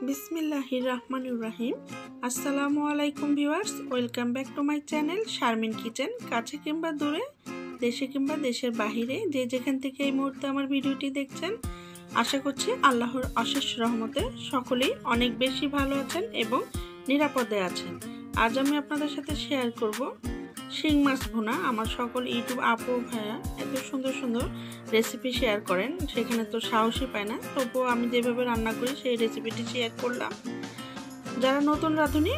বিসমিল্লাহির রহমানির রহিম। আসসালামু আলাইকুম viewers, welcome back to my channel Sharmin kitchen. কাছে কিংবা দূরে, দেশে কিংবা দেশের বাহিরে যে যেখান থেকে এই মুহূর্তে আমার ভিডিওটি দেখছেন, আশা করছি আল্লাহর অশেষ রহমতে সকলেই অনেক বেশি ভালো আছেন এবং নিরাপদে আছেন। আজ আমি আপনাদের সাথে শেয়ার করব শিং মাছ ভুনা। আমার সকল ইউটিউব আপু ভাইয়া এত সুন্দর সুন্দর রেসিপি শেয়ার করেন, সেখানে তো সাহসই পায় না, তবুও আমি যেভাবে রান্না করি সেই রেসিপিটি শেয়ার করলাম। যারা নতুন রাঁধুনি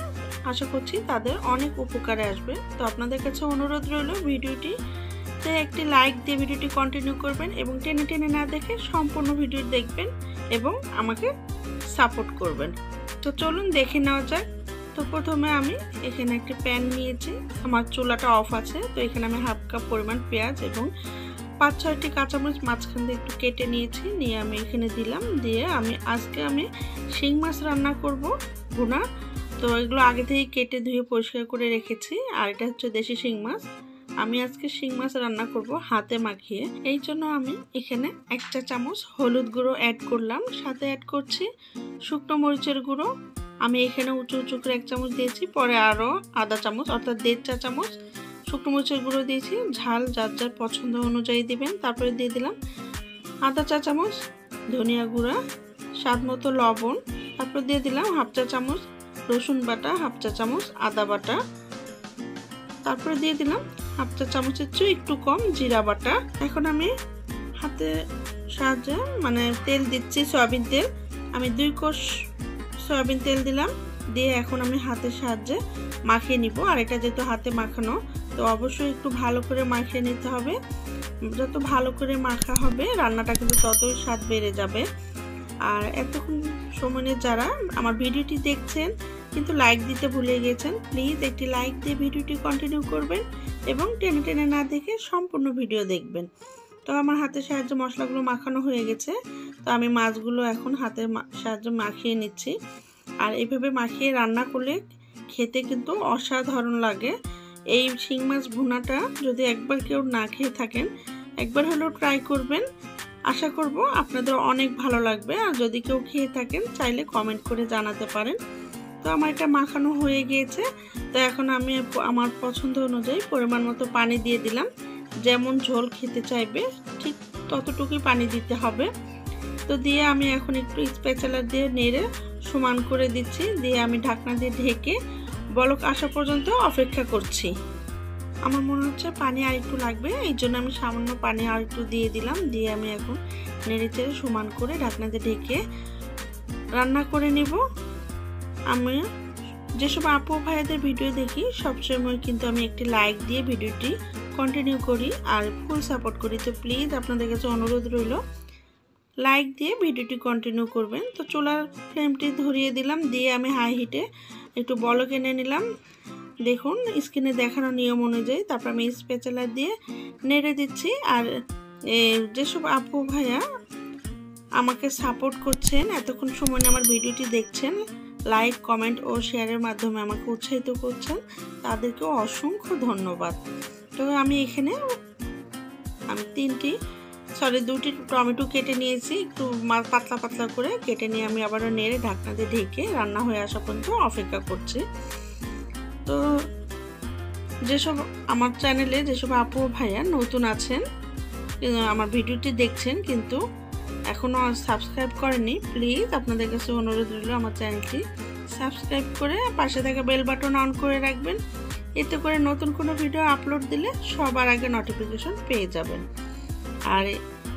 আশা করছি তাদের অনেক উপকারে আসবে। তো আপনাদের কাছে অনুরোধ রইল ভিডিওটিতে একটি লাইক দিয়ে ভিডিওটি কন্টিনিউ করবেন এবং টেনে টেনে না দেখে সম্পূর্ণ ভিডিও দেখবেন এবং আমাকে সাপোর্ট করবেন। তো চলুন দেখে নেওয়া যাক। তো প্রথমে আমি এখানে একটি প্যান নিয়েছি, আমার চুলাটা অফ আছে। তো এখানে আমি হাফ কাপ পরিমাণ পেঁয়াজ এবং 5-6টি কাঁচামরিচ মাঝখান দিয়ে একটু কেটে নিয়েছি, নিয়ে আমি এখানে দিলাম। দিয়ে আজকে আমি শিং মাছ রান্না করব ভুনা। তো এগুলো আগে থেকে কেটে ধুয়ে পরিষ্কার করে রেখেছি, আর এটা হচ্ছে দেশি শিং মাছ। আমি আজকে শিং মাছ রান্না করব হাতে মাখিয়ে। এই জন্য আমি এখানে 1 চা চামচ হলুদ গুঁড়ো অ্যাড করলাম, সাথে অ্যাড করছি শুকনো মরিচের গুঁড়ো। আমি এখানে উঁচু উঁচু করে 1 চামচ দিয়েছি, পরে আরও আধা চামচ অর্থাৎ 1.5 চা চামচ শুকনো মরিচের গুঁড়ো দিয়েছি। ঝাল যার যার পছন্দ অনুযায়ী দিবেন। তারপরে দিয়ে দিলাম আধা চা চামচ ধনিয়া গুঁড়া, স্বাদ মতো লবণ। তারপর দিয়ে দিলাম হাফ চা চামচ রসুন বাটা, হাফ চা চামচ আদা বাটা। তারপরে দিয়ে দিলাম হাফ চা চামচের চেয়ে একটু কম জিরা বাটা। এখন আমি হাতে সাহায্যে তেল দিচ্ছি, সয়াবিন তেল। আমি 2 কোষ সয়াবিন তেল দিলাম, দিয়ে এখন আমি হাতের সাহায্যে মাখিয়ে নিব। আর এটা যেহেতু হাতে মাখানো, তো অবশ্যই একটু ভালো করে মাখিয়ে নিতে হবে। যত ভালো করে মাখা হবে রান্নাটা কিন্তু ততই স্বাদ বেড়ে যাবে। আর এতক্ষণ সময় যারা আমার ভিডিওটি দেখছেন কিন্তু লাইক দিতে ভুলে গেছেন, প্লিজ একটি লাইক দিয়ে ভিডিওটি কন্টিনিউ করবেন এবং টেনে টেনে না দেখে সম্পূর্ণ ভিডিও দেখবেন। তো আমার হাতের সাহায্যে মশলাগুলো মাখানো হয়ে গেছে। তো আমি মাছগুলো এখন হাতের সাহায্যে মাখিয়ে নিচ্ছি। আর এইভাবে মাখিয়ে রান্না করলে খেতে কিন্তু অসাধারণ লাগে। এই শিং মাছ ভুনাটা যদি একবার কেউ না খেয়ে থাকেন, একবার হলেও ট্রাই করবেন। আশা করব আপনাদের অনেক ভালো লাগবে। আর যদি কেউ খেয়ে থাকেন চাইলে কমেন্ট করে জানাতে পারেন। তো আমার এটা মাখানো হয়ে গিয়েছে। তো এখন আমি আমার পছন্দ অনুযায়ী পরিমাণ মতো পানি দিয়ে দিলাম। যেমন ঝোল খেতে চাইবে ঠিক ততটুকুই পানি দিতে হবে। তো দিয়ে আমি এখন একটু স্প্যাচুলা দিয়ে নেড়ে সমান করে দিচ্ছি। দিয়ে আমি ঢাকনা দিয়ে ঢেকে বলক আসা পর্যন্ত অপেক্ষা করছি। আমার মনে হচ্ছে পানি আর একটু লাগবে, এই জন্য আমি সামান্য পানি আর একটু দিয়ে দিলাম। দিয়ে আমি এখন নেড়ে চেড়ে সমান করে ঢাকনা দিয়ে ঢেকে রান্না করে নিব। আমি যেসব আপু ভাইয়াদের ভিডিও দেখি সবসময় কিন্তু আমি একটি লাইক দিয়ে ভিডিওটি কন্টিনিউ করি আর ফুল সাপোর্ট করি। তো প্লিজ আপনাদের কাছে অনুরোধ রইল লাইক দিয়ে ভিডিওটি কন্টিনিউ করবেন। তো চুলার ফ্লেমটি ধরিয়ে দিলাম, দিয়ে আমি হাই হিটে একটু বলক এনে নিলাম। দেখুন স্ক্রিনে দেখানো নিয়ম অনুযায়ী। তারপর আমি স্প্যাচুলা দিয়ে নেড়ে দিচ্ছি। আর যেসব আপু ভাইয়া আমাকে সাপোর্ট করছেন, এতক্ষণ সময় আমার ভিডিওটি দেখছেন, লাইক কমেন্ট ও শেয়ারের মাধ্যমে আমাকে উৎসাহিত করছেন, তাদেরকেও অসংখ্য ধন্যবাদ। তো আমি এখানে দুটি টমেটো কেটে নিয়েছি, একটু পাতলা পাতলা করে কেটে নিয়ে আমি আবারও নেড়ে ঢাকনা দিয়ে ঢেকে রান্না হয়ে আসা পর্যন্ত অপেক্ষা করছি। তো যেসব আমার চ্যানেলে যেসব আপু ভাইয়া নতুন আছেন, আমার ভিডিওটি দেখছেন কিন্তু এখনও সাবস্ক্রাইব করেনি, প্লিজ আপনাদের কাছে অনুরোধ রইল আমার চ্যানেলটি সাবস্ক্রাইব করে পাশে থাকা বেল বাটন অন করে রাখবেন। এতে করে নতুন কোনো ভিডিও আপলোড দিলে সবার আগে নোটিফিকেশন পেয়ে যাবেন। আর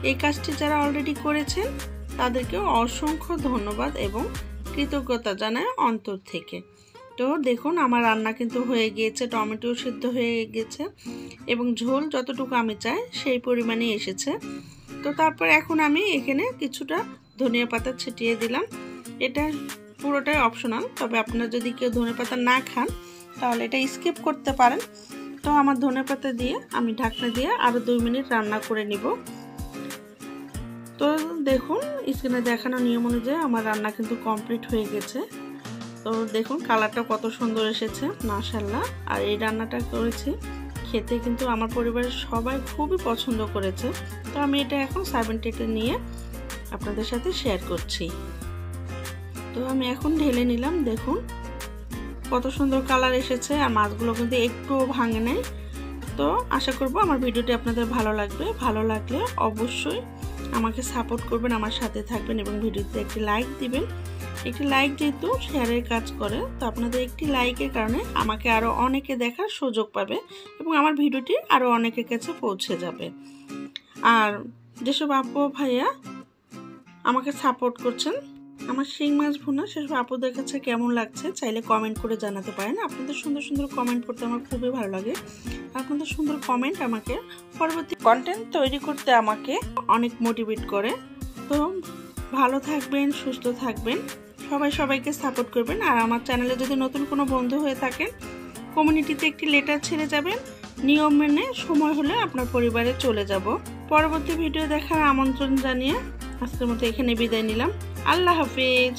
এই কাজটি যারা অলরেডি করেছেন তাদেরকেও অসংখ্য ধন্যবাদ এবং কৃতজ্ঞতা জানায় অন্তর থেকে। তো দেখুন আমার রান্না কিন্তু হয়ে গিয়েছে, টমেটো সিদ্ধ হয়ে গেছে এবং ঝোল যতটুকু আমি চাই সেই পরিমাণে এসেছে। তো তারপর এখন আমি এখানে কিছুটা ধনিয়া পাতা ছিটিয়ে দিলাম। এটা পুরোটাই অপশনাল, তবে আপনারা যদি কেউ ধনিয়া পাতা না খান তাহলে এটা স্কিপ করতে পারেন। তো আমার ধনিয়া পাতা দিয়ে আমি ঢাকনা দিয়ে আরও 2 মিনিট রান্না করে নিব। তো দেখুন স্ক্রিনে দেখানো নিয়ম অনুযায়ী আমার রান্না কিন্তু কমপ্লিট হয়ে গেছে। তো দেখুন কালারটা কত সুন্দর এসেছে, মাশাআল্লাহ। আর এই রান্নাটা করেছি খেতে কিন্তু আমার পরিবারের সবাই খুবই পছন্দ করেছে। তো আমি এটা এখন সার্ভিং প্লেটে নিয়ে আপনাদের সাথে শেয়ার করছি। তো আমি এখন ঢেলে নিলাম। দেখুন কত সুন্দর কালার এসেছে, আর মাছগুলো কিন্তু একটুও ভাঙে নাই। তো আশা করব আমার ভিডিওটি আপনাদের ভালো লাগবে। ভালো লাগলে অবশ্যই আমাকে সাপোর্ট করবেন, আমার সাথে থাকবেন এবং ভিডিওতে একটি লাইক দিবেন। একটি লাইক যেহেতু শেয়ারের কাজ করে, তো আপনাদের একটি লাইকের কারণে আমাকে আরও অনেকে দেখার সুযোগ পাবে এবং আমার ভিডিওটি আরও অনেকের কাছে পৌঁছে যাবে। আর যেসব আপু ভাইয়া আমাকে সাপোর্ট করছেন আমার শিং মাছ ভুনা, সেসব আপুদের কাছে কেমন লাগছে চাইলে কমেন্ট করে জানাতে পারেন। আপনাদের সুন্দর সুন্দর কমেন্ট করতে আমার খুবই ভালো লাগে। আপনাদের সুন্দর কমেন্ট আমাকে পরবর্তী কন্টেন্ট তৈরি করতে আমাকে অনেক মোটিভেট করে। তো ভালো থাকবেন, সুস্থ থাকবেন, সবাই সবাইকে সাপোর্ট করবেন। আর আমার চ্যানেলে যদি নতুন কোনো বন্ধু হয়ে থাকেন, কমিউনিটিতে একটি লেটার ছেড়ে যাবেন, নিয়ম মেনে সময় হলে আপনার পরিবারে চলে যাব। পরবর্তী ভিডিও দেখার আমন্ত্রণ জানিয়ে আজকের মতো এখানে বিদায় নিলাম। আল্লাহ হাফিজ।